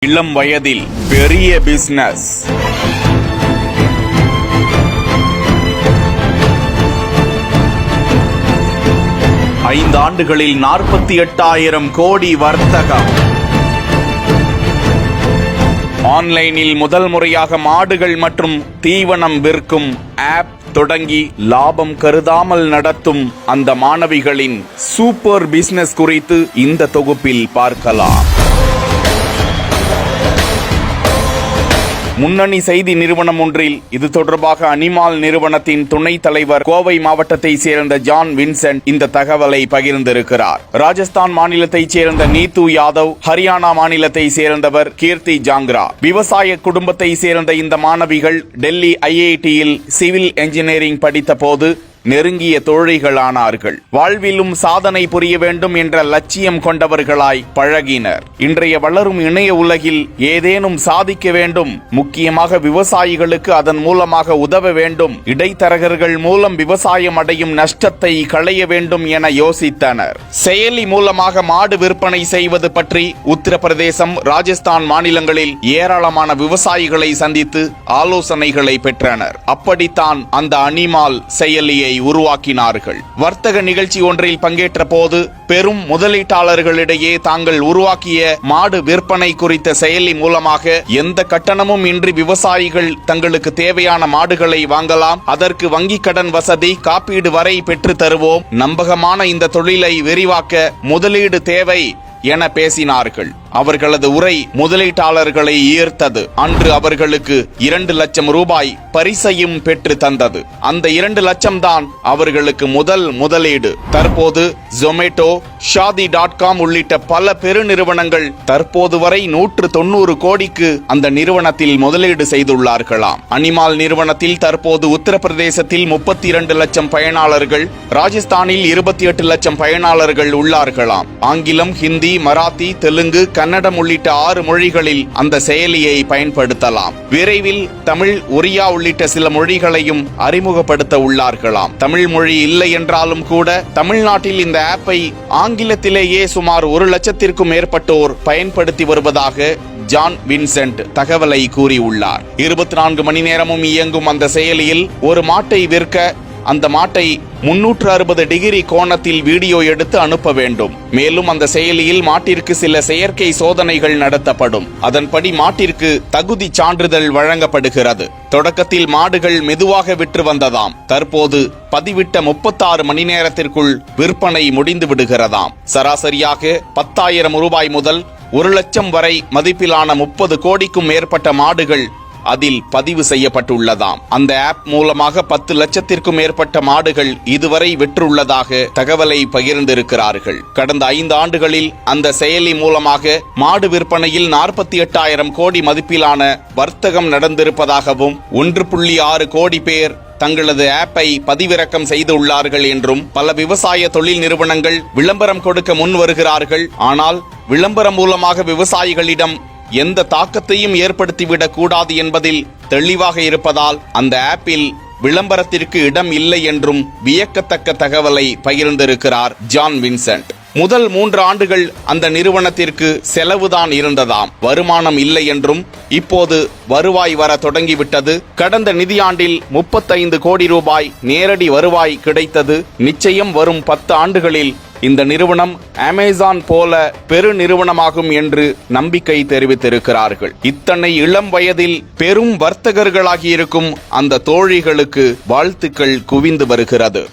இளம் வயதில் பெரிய பிசினஸ். ஐந்தாண்டுகளில் 48,000 கோடி வர்த்தகம். ஆன்லைனில் முதல் முறையாக மாடுகள் மற்றும் தீவனம் விற்கும் ஆப் தொடங்கி லாபம் கருதாமல் நடத்தும் அந்த மாணவிகளின் சூப்பர் பிசினஸ் குறித்து இந்த தொகுப்பில் பார்க்கலாம். முன்னணி செய்தி நிறுவனம் ஒன்றில் இது தொடர்பாக அனிமால் நிறுவனத்தின் துணைத் தலைவர் கோவை மாவட்டத்தை சேர்ந்த ஜான் வின்சென்ட் இந்த தகவலை பகிர்ந்திருக்கிறார். ராஜஸ்தான் மாநிலத்தைச் சேர்ந்த நீத்து யாதவ், ஹரியானா மாநிலத்தை சேர்ந்தவர் கீர்த்தி ஜாங்ரா. விவசாய குடும்பத்தை சேர்ந்த இந்த மாணவிகள் டெல்லி IITயில் சிவில் என்ஜினியரிங் படித்த போது நெருங்கிய தோழிகளானார்கள். வாழ்விலும் சாதனை புரிய வேண்டும் என்ற லட்சியம் கொண்டவர்களாய் பழகினர். இன்றைய வளரும் இணைய உலகில் ஏதேனும் சாதிக்க வேண்டும், முக்கியமாக விவசாயிகளுக்கு அதன் மூலமாக உதவ வேண்டும், இடைத்தரகர்கள் மூலம் விவசாயம் அடையும் நஷ்டத்தை களைய வேண்டும் என யோசித்தனர். செயலி மூலமாக மாடு விற்பனை செய்வது பற்றி உத்தரப்பிரதேசம், ராஜஸ்தான் மாநிலங்களில் ஏராளமான விவசாயிகளை சந்தித்து ஆலோசனைகளை பெற்றனர். அப்படித்தான் அந்த அனிமால் செயலியை உருவாக்கினார்கள். வர்த்தக நிகழ்ச்சி ஒன்றில் பங்கேற்ற போது பெரும் முதலீட்டாளர்களிடையே தாங்கள் உருவாக்கிய மாடு விற்பனை குறித்த செயலி மூலமாக எந்த கட்டணமும் இன்றி விவசாயிகள் தங்களுக்கு தேவையான மாடுகளை வாங்கலாம், அதற்கு வங்கி கடன் வசதி, காப்பீடு வரை பெற்று தருவோம், நம்பகமான இந்த தொழிலை விரிவாக்க முதலீடு தேவை என பேசினார்கள். அவர்களது உரை முதலீட்டாளர்களை ஈர்த்தது. அன்று அவர்களுக்கு 2 லட்சம் ரூபாய் பரிசையும் பெற்று தந்தது. அந்த 2 லட்சம் தான் அவர்களுக்கு முதல் முதலீடு. தற்போது ஜொமேட்டோ, ஷாதி.com உள்ளிட்ட பல பெருநிறுவனங்கள் தற்போது வரை 190 கோடிக்கு அந்த நிறுவனத்தில் முதலீடு செய்துள்ளார்களாம். அனிமால் நிறுவனத்தில் தற்போது உத்தரப்பிரதேசத்தில் 32 லட்சம் பயனாளர்கள், ராஜஸ்தானில் 28 லட்சம் பயனாளர்கள் உள்ளார்களாம். ஆங்கிலம், ஹிந்தி, மராத்தி, தெலுங்கு, கன்னடம் உள்ளிட்ட 6 மொழிகளில் அந்த செயலியை பயன்படுத்தலாம். விரைவில் தமிழ், ஒரியா உள்ளிட்ட சில மொழிகளையும் அறிமுகப்படுத்த உள்ளார்களாம். தமிழ் மொழி இல்லை என்றாலும் கூட தமிழ்நாட்டில் இந்த ஆப்பை ஆங்கிலத்திலேயே சுமார் 1 லட்சத்திற்கும் மேற்பட்டோர் பயன்படுத்தி வருவதாக ஜான் வின்சென்ட் தகவலை கூறியுள்ளார். 24 மணி நேரமும் இயங்கும் அந்த செயலியில் ஒரு மாட்டை விற்க அந்த மாட்டை 360 டிகிரி கோணத்தில் வீடியோ எடுத்து அனுப்ப வேண்டும். மேலும் அந்த செயலியில் மாட்டிற்கு சில செயற்கை சோதனைகள் நடத்தப்படும். அதன்படி மாட்டிற்கு தகுதி சான்றிதழ் வழங்கப்படுகிறது. தொடக்கத்தில் மாடுகள் மெதுவாக விற்று வந்ததாம். தற்போது பதிவிட்ட 36 மணி நேரத்திற்குள் விற்பனை முடிந்து விடுகிறதாம். சராசரியாக 10,000 ரூபாய் முதல் 1 லட்சம் வரை மதிப்பிலான 30 கோடிக்கும் மேற்பட்ட மாடுகள் அதில் பதிவு செய்யப்பட்டுள்ளதாம். அந்த ஆப் மூலமாக 10 லட்சத்திற்கும் மேற்பட்ட மாடுகள் இதுவரை விற்றுள்ளதாக தகவலை பகிர்ந்திருக்கிறார்கள். கடந்த 5 ஆண்டுகளில் அந்த செயலி மூலமாக மாடு விற்பனையில் 48,000 கோடி மதிப்பிலான வர்த்தகம் நடந்திருப்பதாகவும் 1.6 கோடி பேர் தங்களது ஆப்பை பதிவிறக்கம் செய்துள்ளார்கள் என்றும் பல விவசாய தொழில் நிறுவனங்கள் விளம்பரம் கொடுக்க முன் வருகிறார்கள். ஆனால் விளம்பரம் மூலமாக விவசாயிகளிடம் எந்த தாக்கத்தையும் ஏற்படுத்திவிடக் கூடாது என்பதில் தெளிவாக இருப்பதால் அந்த ஆப்பில் விளம்பரத்திற்கு இடம் இல்லை என்றும் வியக்கத்தக்க தகவலை பகிர்ந்திருக்கிறார் ஜான் வின்சென்ட். முதல் 3 ஆண்டுகள் அந்த நிறுவனத்திற்கு செலவுதான் இருந்ததாம், வருமானம் இல்லை என்றும் இப்போது வருவாய் வர தொடங்கிவிட்டது. கடந்த நிதியாண்டில் 35 கோடி ரூபாய் நேரடி வருவாய் கிடைத்தது. நிச்சயம் வரும் 10 ஆண்டுகளில் இந்த நிறுவனம் அமேசான் போல பெரு நிறுவனமாகும் என்று நம்பிக்கை தெரிவித்திருக்கிறார்கள். இத்தனை இளம் வயதில் பெரும் வர்த்தகர்களாகி இருக்கும் அந்த தோழிகளுக்கு வாழ்த்துக்கள் குவிந்து வருகிறது.